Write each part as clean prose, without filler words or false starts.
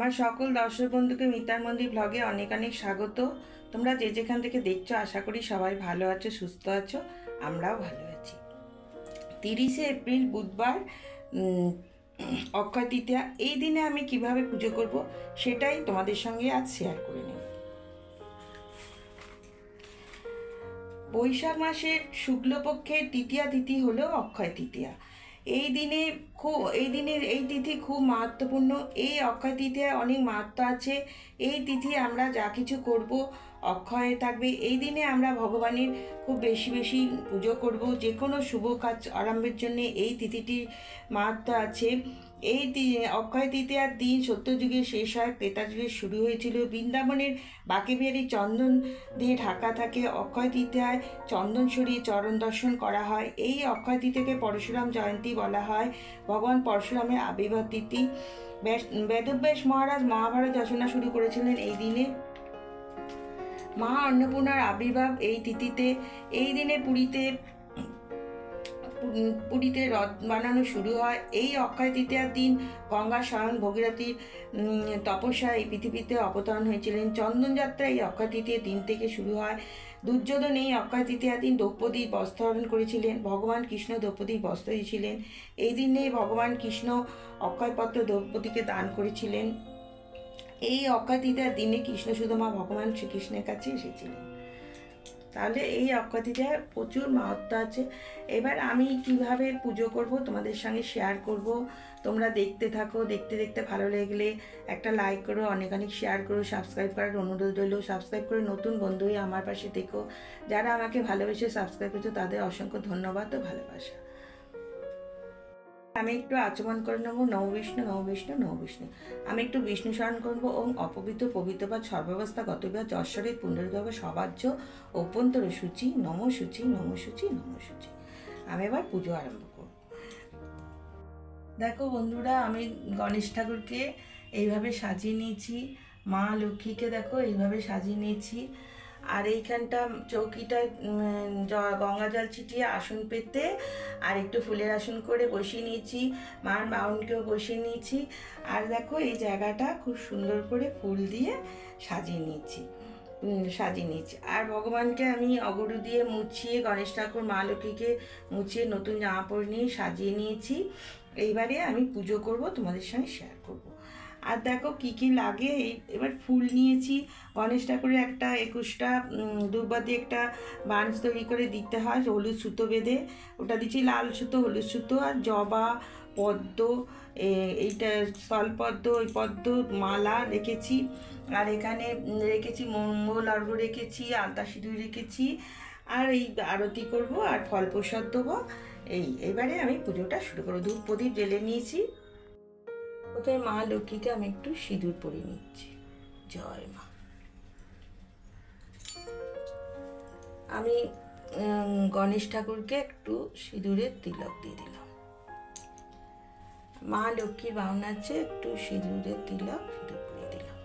আমার সকল দর্শক বন্ধুকে মিতার মন্দির ব্লগে অনেক অনেক স্বাগত। তোমরা যে যেখান থেকে দেখছো আশা করি সবাই ভালো আছো, সুস্থ আছো, আমরাও ভালো আছি। 30শে এপ্রিল বুধবার অক্ষয় তৃতীয়া। এই দিনে আমি কিভাবে পুজো করব সেটাই তোমাদের সঙ্গে আজ শেয়ার করে নেব। বৈশাখ মাসের শুক্লপক্ষের তৃতীয়া তিথি হলো অক্ষয় তৃতীয়া। এই তিথি খুব মাহাত্ম্যপূর্ণ। এই অক্ষয় তৃতীয়ায় অনেক মাহাত্ম্য আছে। এই তিথি আমরা যা কিছু করব অক্ষয় থাকবে। এই দিনে আমরা ভগবানের খুব বেশি বেশি পুজো করব। যে কোনো শুভ কাজ আরম্ভের জন্য এই তিথিটির মাহাত্ম্য আছে। এই অক্ষয় তৃতীয়ার দিন সত্যযুগে শেষ হয়, ত্রেতা যুগে শুরু হয়েছিল। বৃন্দাবনের বাঁকেবিহারী চন্দন দিয়ে ঢাকা থাকে। অক্ষয় তৃতীয়ায় চন্দন সরিয়ে চরণ দর্শন করা হয়। এই অক্ষয় তৃতীয়াকে পরশুরাম জয়ন্তী বলা হয়। ভগবান পরশুরামের আবির্ভাব তিথি। বেদব্যাস মহারাজ মহাভারত রচনা শুরু করেছিলেন এই দিনে। মা অন্নপূর্ণার আবির্ভাব এই তিথিতে। এই দিনে পুরীতে রথ বানানো শুরু হয়। এই অক্ষয় তৃতীয়ার দিন গঙ্গা স্বয়ং ভগীরথীর তপস্যায় এই পৃথিবীতে অবতরণ হয়েছিলেন। চন্দনযাত্রা এই অক্ষয় তৃতীয়ার দিন থেকে শুরু হয়। দুর্যোধন এই অক্ষয় তৃতীয়ার দিন দ্রৌপদীর বস্ত্রহরণ করেছিলেন। ভগবান কৃষ্ণ দ্রৌপদীর বস্ত্র দিয়েছিলেন। এই দিনে ভগবান কৃষ্ণ অক্ষয়পত্র দ্রৌপদীকে দান করেছিলেন। এই অক্ষয় তৃতীয়ার দিনে কৃষ্ণ সুদামা ভগবান শ্রীকৃষ্ণের কাছে এসেছিলেন। তাহলে এই অক্ষয় তৃতীয়ার প্রচুর মাহাত্ম্য আছে। এবার আমি কিভাবে পুজো করব তোমাদের সঙ্গে শেয়ার করব। তোমরা দেখতে থাকো। দেখতে দেখতে ভালো লাগলে একটা লাইক করো, অনেক অনেক শেয়ার করো, সাবস্ক্রাইব করার অনুরোধ রইল। সাবস্ক্রাইব করে নতুন বন্ধু হয়ে আমার পাশে দেখো। যারা আমাকে ভালোবেসে সাবস্ক্রাইব করছো তাদের অসংখ্য ধন্যবাদ ও ভালোবাসা। আমি একটু আচমন করে নেবো নমো বিষ্ণু নমো বিষ্ণু নমো বিষ্ণু। আমি একটু বিষ্ণু স্মরণ করবো। ওম অপবিত্র পবিত্রবাদ সর্বাবস্থা গতবা যশ্বরে পুণ্ডরীগর্ভ সবাজ্য অভ্যন্তর সূচি নমো সূচি নমো সূচি নমো সূচি। আমি এবার পুজো আরম্ভ করব। দেখো বন্ধুরা, আমি গণেশ ঠাকুরকে এইভাবে সাজিয়ে নিয়েছি। মা লক্ষ্মীকে দেখো এইভাবে সাজিয়ে নিয়েছি। আর এইখানটা চৌকিটায় গঙ্গা জল ছিটিয়ে আসন পেতে আর একটু ফুলের আসন করে বসিয়ে নিয়েছি। মার বাউনকেও বসিয়ে নিয়েছি। আর দেখো এই জায়গাটা খুব সুন্দর করে ফুল দিয়ে সাজিয়ে নিয়েছি। আর ভগবানকে আমি অগরু দিয়ে মুছিয়ে, গণেশ ঠাকুর মা লক্ষ্মীকে মুছিয়ে নতুন জামা পরে নিয়ে সাজিয়ে নিয়েছি। এইবারে আমি পুজো করব, তোমাদের সঙ্গে শেয়ার করব। আর দেখো কি কি লাগে। এবার ফুল নিয়েছি। গণেশ ঠাকুরের একটা 21টা দুর্বা দিয়ে একটা বাঁশ তৈরি করে দিতে হয় হলুদ সুতো বেঁধে। ওটা দিচ্ছি লাল সুতো, হলুদ সুতো আর জবা, পদ্ম, এইটা স্থলপদ্ম, ওই পদ্ম মালা রেখেছি। আর এখানে রেখেছি মঙ্গল অর্ঘ্য রেখেছি, আলতা সিঁদুর রেখেছি। আর এই আরতি করব আর ফল প্রসাদ দেবো। এবারে আমি পুজোটা শুরু করবো। ধূপ প্রদীপ জ্বেলে নিয়েছি। প্রথমে মা লক্ষ্মীকে আমি একটু সিঁদুর পরিয়ে নিচ্ছি। জয় মা। আমি গণেশ ঠাকুরকে একটু সিঁদুরের তিলক দিয়ে দিলাম। মা লক্ষ্মীর বাউন আছে, একটু সিঁদুরের সিঁদুর পরিয়ে দিলাম।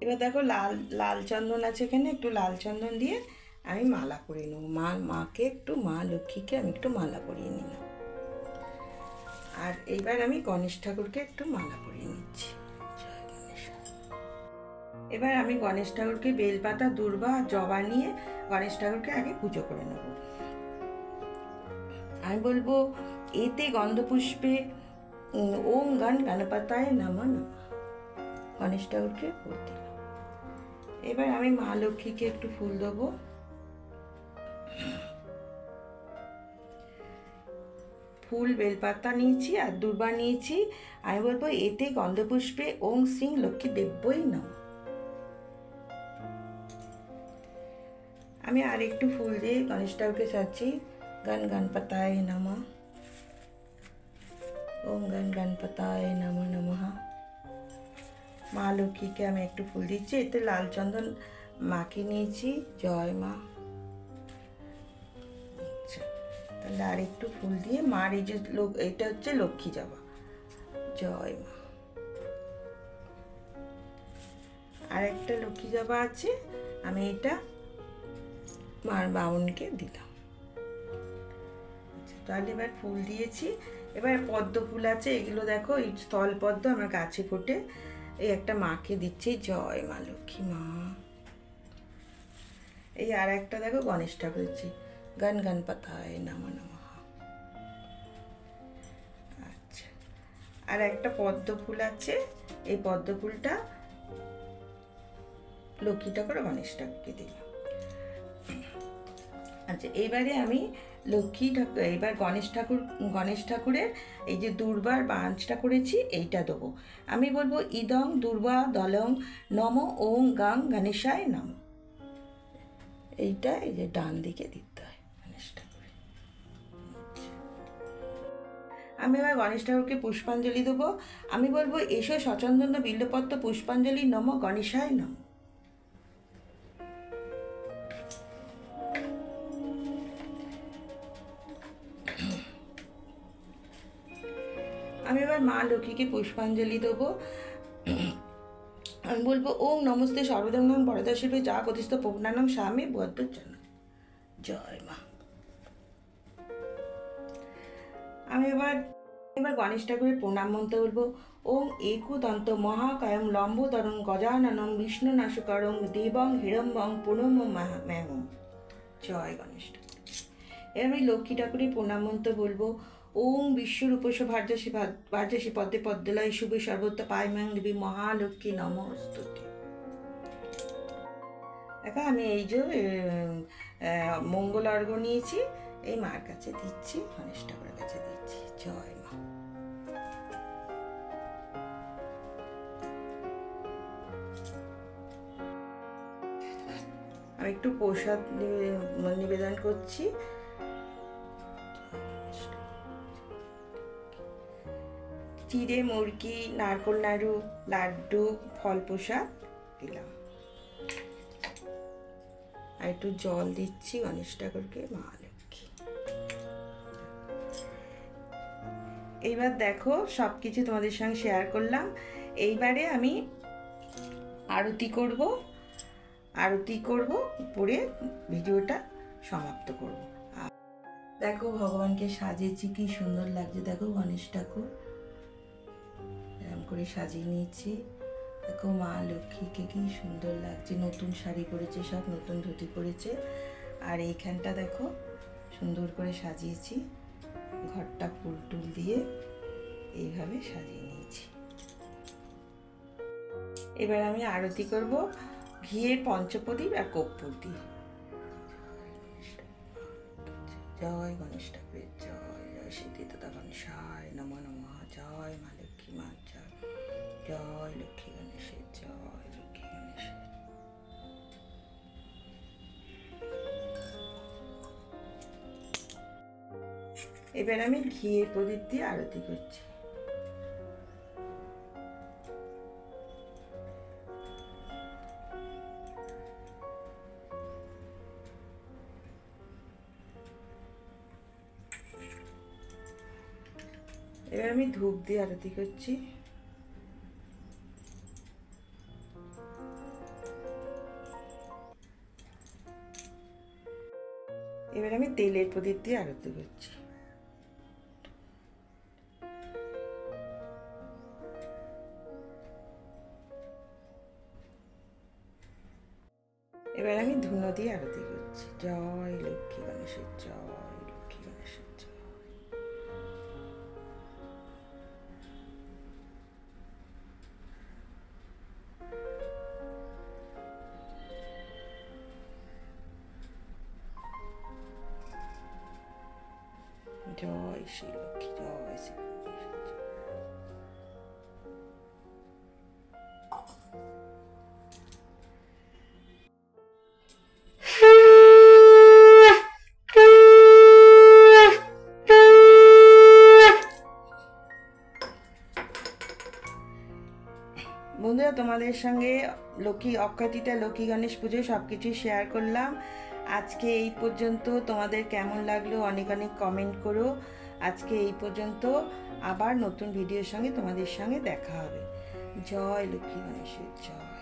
এবার দেখো লাল চন্দন আছে এখানে, একটু লাল চন্দন দিয়ে আমি মালা পরিয়ে নেব। মাকে একটু, মা লক্ষ্মীকে আমি একটু মালা পরিয়ে নিলাম। আর এইবার আমি গণেশ ঠাকুরকে একটু মালা পরিয়ে নিচ্ছি। জয় গণেশ। এবার আমি গণেশ ঠাকুরকে বেলপাতা, দূর্বা, জবা নিয়ে গণেশ ঠাকুরকে আগে পুজো করে নেব। আমি বলবো এতে গন্ধপুষ্পে ওম গণ গণপতায় নমঃ নমঃ। গণেশ ঠাকুরকে ফুল দিলাম। এবার আমি মা লক্ষ্মীকে একটু ফুল দেবো। ফুল বেলপাতা নিয়েছি আর দূর্বা নিয়েছি। আমি বলবো এতে গন্ধপুষ্পে ওং শ্রী লক্ষ্মী দেব্যই নমঃ। আমি আর একটু ফুল দিয়ে গণেশ ঠাকুরকে সাজছি। গণ গণপতায় নমঃ, ওং গণ গণপতায় নমঃ নমঃ। মা লক্ষ্মীকে আমি একটু ফুল দিচ্ছি। এতে লাল চন্দন মাকে নিয়েছি। জয় মা। তাহলে আর একটু ফুল দিয়ে মার এই যে এটা হচ্ছে লক্ষ্মী জবা। জয় মা। আর একটা লক্ষ্মী জবা আছে, আমি এটা মার বাউনকে দিলাম। তাহলে এবার ফুল দিয়েছি। এবার পদ্ম ফুল আছে, এগুলো দেখো এই স্থল পদ্ম আমার গাছে ফোটে। এই একটা মাকে দিচ্ছি, জয় মা লক্ষ্মী মা। এই আর একটা দেখো গণেশ ঠাকুর দিচ্ছি, গণ গণপতায় নমঃ নমঃ। আচ্ছা, আর একটা পদ্ম ফুল আছে, এই পদ্ম ফুলটা লক্ষ্মী ঠাকুর গণেশ ঠাকুরকে দিলাম। আচ্ছা, এইবারে আমি লক্ষ্মী ঠাকুর, এইবার গণেশ ঠাকুরের এই যে দুর্বার বাঁচটা করেছি এইটা দেবো। আমি বলবো ইদং দুর্বা দলং নম ওং গাং গণেশায় নম। এইটা এই যে ডান দিকে দিতে হয় গণেশ ঠাকুর। আমি এবার গণেশ ঠাকুরকে পুষ্পাঞ্জলি দেবো। আমি বলবো এসো সচন্দন বিল্লপত্র পুষ্পাঞ্জলি নম গণেশায় নম। আমি এবার মা লক্ষ্মীকে পুষ্পাঞ্জলি দেবো। আমি বলবো ওম নমস্তে সর্বদঙ্গং বরদাশিবে যা গতিস্থ পূর্ণানং স্বামী বদ্ধজন। জয় মা। আমি এবার গণেশ ঠাকুরের প্রণাম মন্ত্র বলবো। ওম একদন্ত মহাকায়ং লম্বোদরং গজাননং বিষ্ণুনাশকরং দেবং হিড়ম্বং পুনম মেহম। জয় গণেশ ঠাকুর। এবার আমি লক্ষ্মী ঠাকুরের প্রণাম মন্ত্র বলবো। ওম বিশ্বরূপস ভার্যাসী পদ্মে পদ্মলয় শুভে সর্বত্র পায়মাং দেবী মহালক্ষ্মী নমস্তুতে। দেখো আমি এই যে মঙ্গল অর্ঘ্য নিয়েছি, এই মার কাছে দিচ্ছি, গণেশ ঠাকুরের কাছে দিচ্ছি। জয় মা। আমি একটু প্রসাদ নিবেদন করছি। চিড়ে মুরগি, নারকোল নাড়ু, লাড্ডু, ফল প্রসাদ দিলাম। আর একটু জল দিচ্ছি গণেশ ঠাকুরকে, মা লক্ষ্মী। এইবার দেখো সব কিছু তোমাদের সঙ্গে শেয়ার করলাম। এইবারে আমি আরতি করব করে ভিডিওটা সমাপ্ত করব। দেখো ভগবানকে সাজিয়েছি, কি সুন্দর লাগছে। দেখো গণেশ ঠাকুর এরকম করে সাজিয়ে নিয়েছি। দেখো মা লক্ষ্মীকে কি সুন্দর লাগছে, নতুন শাড়ি পরেছে, সব নতুন ধুতি পরেছে। আর এইখানটা দেখো সুন্দর করে সাজিয়েছি, ঘরটা ফুল টুল দিয়ে এইভাবে সাজিয়ে নিয়েছি। এবার আমি আরতি করব ঘিয়ের পঞ্চপ্রদীপ আর কর্পূর দিয়ে। জয় গণেশ ঠাকুরের জয়, জয় সিদ্ধিদাতা গণেশায় নমঃ নমঃ। জয় মা লক্ষ্মী মা জয়, জয় লক্ষ্মী গণেশের জয়, লক্ষ্মী গণেশের। এবার আমি ঘিয়ের প্রদীপ দিয়ে আরতি করছি। এবার আমি ধূপ দিয়ে আরতি করছি। এবার আমি তেলের প্রদীপ দিয়ে আরতি করছি। এবার আমি ধুনো দিয়ে আরতি করছি। জয় লক্ষ্মী গণেশের জয়, লক্ষ্মী গণেশের জয়। জয় শ্রী লক্ষ্মী, জয় শ্রী বন্ধুরা, তোমাদের সঙ্গে অক্ষয় তৃতীয়া, লক্ষ্মী গণেশ পুজো সব কিছুই শেয়ার করলাম। আজকে এই পর্যন্ত। তোমাদের কেমন লাগলো অনেক অনেক কমেন্ট করো। আজকে এই পর্যন্ত, আবার নতুন ভিডিওর সঙ্গে তোমাদের সঙ্গে দেখা হবে। জয় লক্ষ্মী গণেশের জয়।